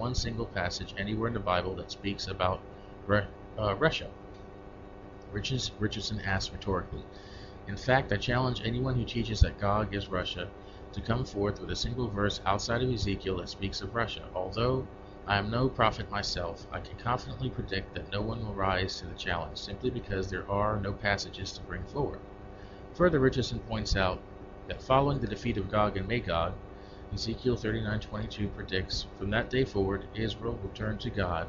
one single passage anywhere in the Bible that speaks about Russia? Richardson asked rhetorically. In fact, I challenge anyone who teaches that God gives Russia to come forth with a single verse outside of Ezekiel that speaks of Russia. Although I am no prophet myself, I can confidently predict that no one will rise to the challenge simply because there are no passages to bring forward. Further, Richardson points out that following the defeat of Gog and Magog, Ezekiel 39:22 predicts, from that day forward, Israel will turn to God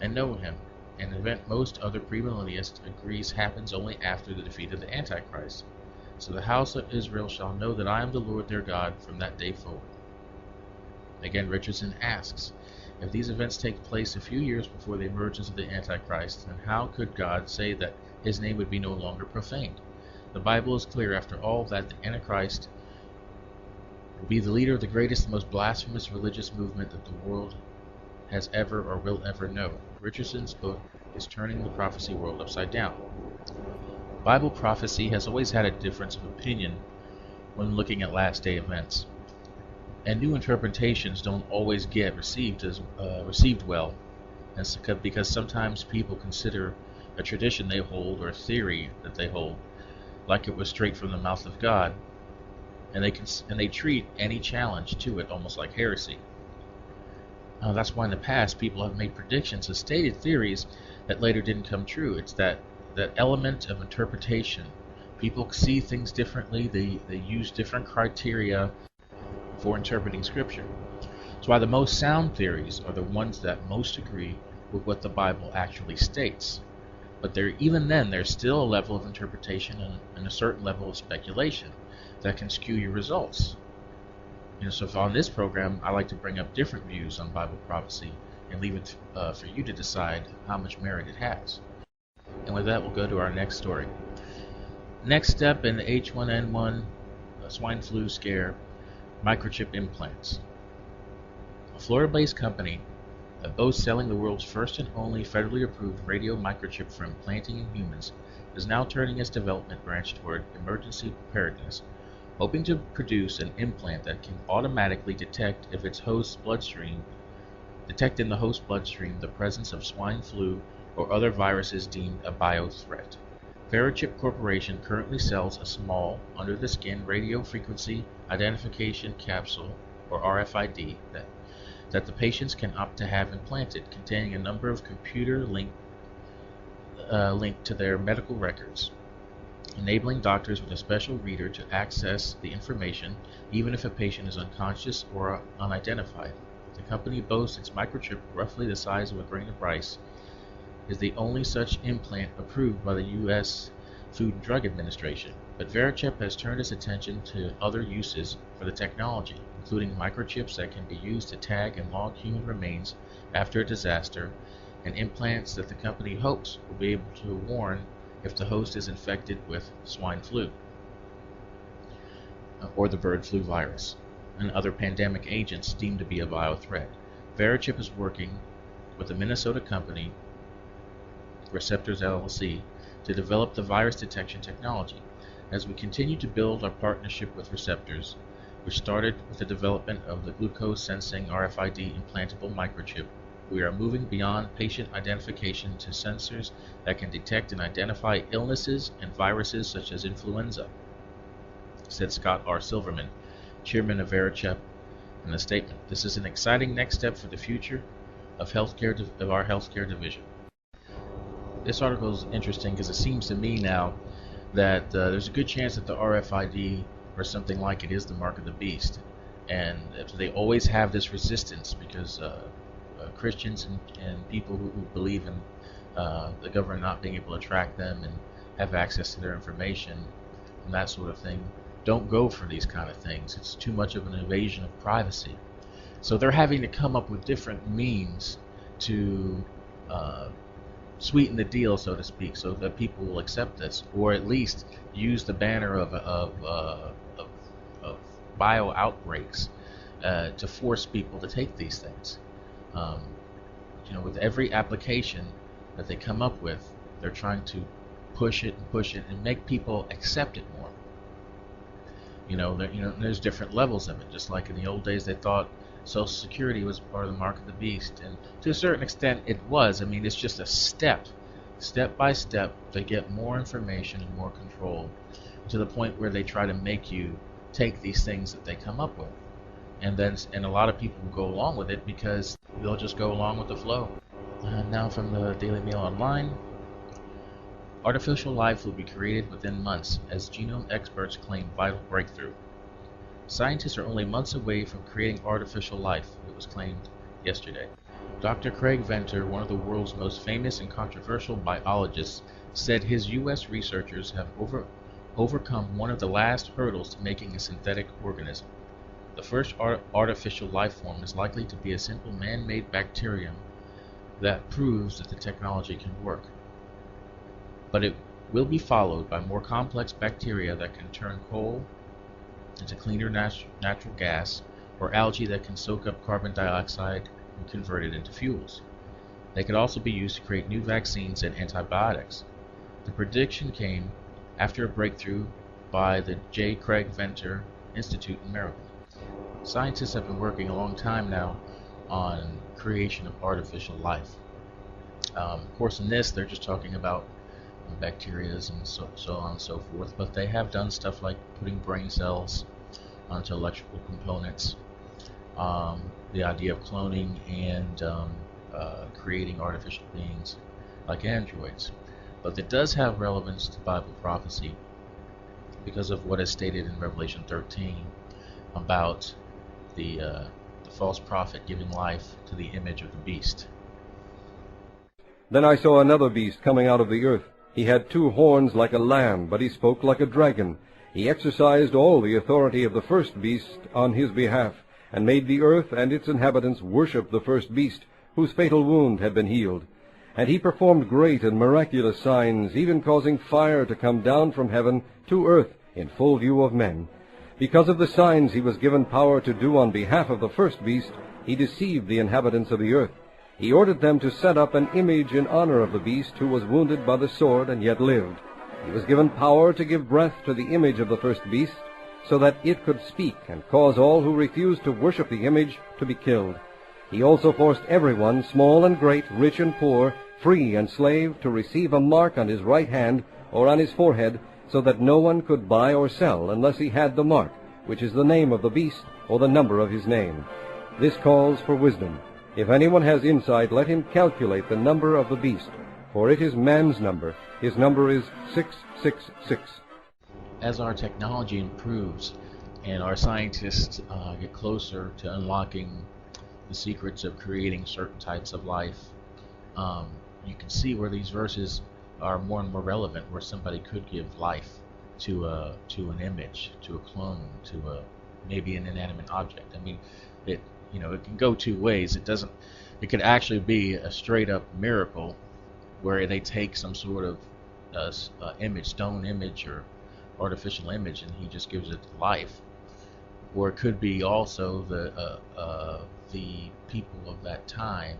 and know him, an event most other premillennialists agrees happens only after the defeat of the Antichrist. So the house of Israel shall know that I am the Lord their God from that day forward. Again, Richardson asks, if these events take place a few years before the emergence of the Antichrist, then how could God say that his name would be no longer profaned? The Bible is clear, after all, that the Antichrist will be the leader of the greatest and most blasphemous religious movement that the world has ever or will ever know. Richardson's book is turning the prophecy world upside down. Bible prophecy has always had a difference of opinion when looking at last day events, and new interpretations don't always get received well, because sometimes people consider a tradition they hold or a theory that they hold like it was straight from the mouth of God, and they treat any challenge to it almost like heresy. That's why in the past people have made predictions of stated theories that later didn't come true. It's that element of interpretation. People see things differently. They use different criteria for interpreting Scripture. That's why the most sound theories are the ones that most agree with what the Bible actually states. But even then, there's still a level of interpretation and a certain level of speculation that can skew your results. So on this program, I like to bring up different views on Bible prophecy and leave it for you to decide how much merit it has. And with that, we'll go to our next story. Next step in the H1N1 swine flu scare, microchip implants. A Florida-based company that boasts selling the world's first and only federally approved radio microchip for implanting in humans is now turning its development branch toward emergency preparedness, hoping to produce an implant that can automatically detect in the host bloodstream the presence of swine flu or other viruses deemed a biothreat. Verichip Corporation currently sells a small, under-the-skin radio frequency identification capsule, or RFID, that the patients can opt to have implanted, containing a number of computer linked to their medical records, enabling doctors with a special reader to access the information even if a patient is unconscious or unidentified. The company boasts its microchip, roughly the size of a grain of rice, is the only such implant approved by the U.S. Food and Drug Administration. But Verichip has turned its attention to other uses for the technology, including microchips that can be used to tag and log human remains after a disaster, and implants that the company hopes will be able to warn if the host is infected with swine flu or the bird flu virus and other pandemic agents deemed to be a biothreat. Verichip is working with the Minnesota company Receptors LLC to develop the virus detection technology. As we continue to build our partnership with Receptors, which started with the development of the glucose sensing RFID implantable microchip, we are moving beyond patient identification to sensors that can detect and identify illnesses and viruses such as influenza, said Scott R. Silverman, chairman of Verichip, in a statement. This is an exciting next step for the future of our healthcare division. This article is interesting because it seems to me now that there's a good chance that the RFID or something like it is the mark of the beast, and they always have this resistance because Christians and people who believe in the government not being able to track them and have access to their information and that sort of thing don't go for these kind of things. It's too much of an invasion of privacy. So they're having to come up with different means to sweeten the deal, so to speak, so that people will accept this, or at least use the banner of bio outbreaks to force people to take these things. With every application that they come up with, they're trying to push it and make people accept it more. There's different levels of it. Just like in the old days, they thought Social Security was part of the mark of the beast, and to a certain extent it was. I mean, it's just a step by step, they get more information and more control to the point where they try to make you take these things that they come up with. And a lot of people will go along with it because they'll just go along with the flow. Now from the Daily Mail Online, artificial life will be created within months as genome experts claim vital breakthrough. Scientists are only months away from creating artificial life, it was claimed yesterday. Dr. Craig Venter, one of the world's most famous and controversial biologists, said his U.S. researchers have overcome one of the last hurdles to making a synthetic organism. The first artificial life form is likely to be a simple man-made bacterium that proves that the technology can work. But it will be followed by more complex bacteria that can turn coal into cleaner natural gas, or algae that can soak up carbon dioxide and convert it into fuels. They could also be used to create new vaccines and antibiotics. The prediction came after a breakthrough by the J. Craig Venter Institute in Maryland. Scientists have been working a long time now on creation of artificial life. Of course, in this, they're just talking about bacteria and so on and so forth, but they have done stuff like putting brain cells onto electrical components, the idea of cloning and creating artificial beings like androids. But it does have relevance to Bible prophecy because of what is stated in Revelation 13 about the false prophet giving life to the image of the beast. Then I saw another beast coming out of the earth. He had 2 horns like a lamb, but he spoke like a dragon. He exercised all the authority of the first beast on his behalf, and made the earth and its inhabitants worship the first beast, whose fatal wound had been healed. And he performed great and miraculous signs, even causing fire to come down from heaven to earth in full view of men. Because of the signs he was given power to do on behalf of the first beast, he deceived the inhabitants of the earth. He ordered them to set up an image in honor of the beast who was wounded by the sword and yet lived. He was given power to give breath to the image of the first beast, so that it could speak and cause all who refused to worship the image to be killed. He also forced everyone, small and great, rich and poor, free and slave, to receive a mark on his right hand or on his forehead, so that no one could buy or sell unless he had the mark, which is the name of the beast or the number of his name. This calls for wisdom. If anyone has insight, let him calculate the number of the beast, for it is man's number. His number is 666. As our technology improves and our scientists get closer to unlocking the secrets of creating certain types of life, you can see where these verses are more and more relevant, where somebody could give life to an image, to a clone, to maybe an inanimate object. I mean, it can go 2 ways. It could actually be a straight up miracle where they take some sort of image, stone image or artificial image, and he just gives it life. Or it could be also the people of that time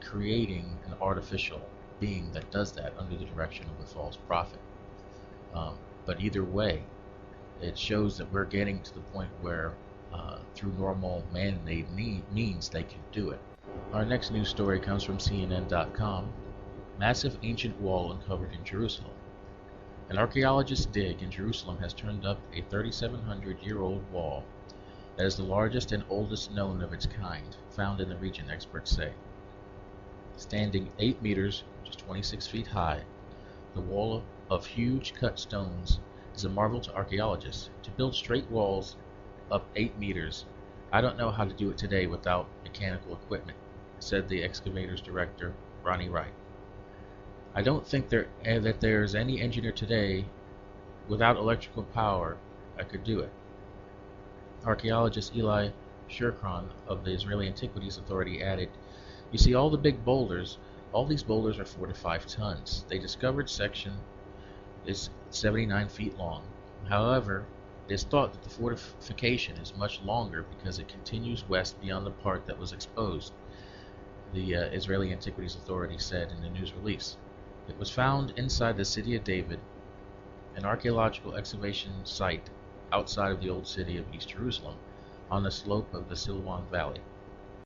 creating an artificial being that does that under the direction of the false prophet. But either way, it shows that we're getting to the point where through normal man-made means they can do it. Our next news story comes from CNN.com. Massive ancient wall uncovered in Jerusalem. An archaeologist's dig in Jerusalem has turned up a 3,700-year-old wall that is the largest and oldest known of its kind, found in the region, experts say. Standing 8 meters, which is 26 feet high, the wall of huge cut stones is a marvel to archaeologists. To build straight walls up 8 meters, I don't know how to do it today without mechanical equipment, said the excavator's director, Ronnie Wright. I don't think that there's any engineer today without electrical power that could do it. Archaeologist Eli Shirkron of the Israeli Antiquities Authority added, "You see all the big boulders, all these boulders are 4 to 5 tons. The discovered section is 79 feet long. However, it is thought that the fortification is much longer because it continues west beyond the part that was exposed," the Israeli Antiquities Authority said in the news release. It was found inside the city of David, an archaeological excavation site outside of the old city of East Jerusalem. on the slope of the Silwan Valley.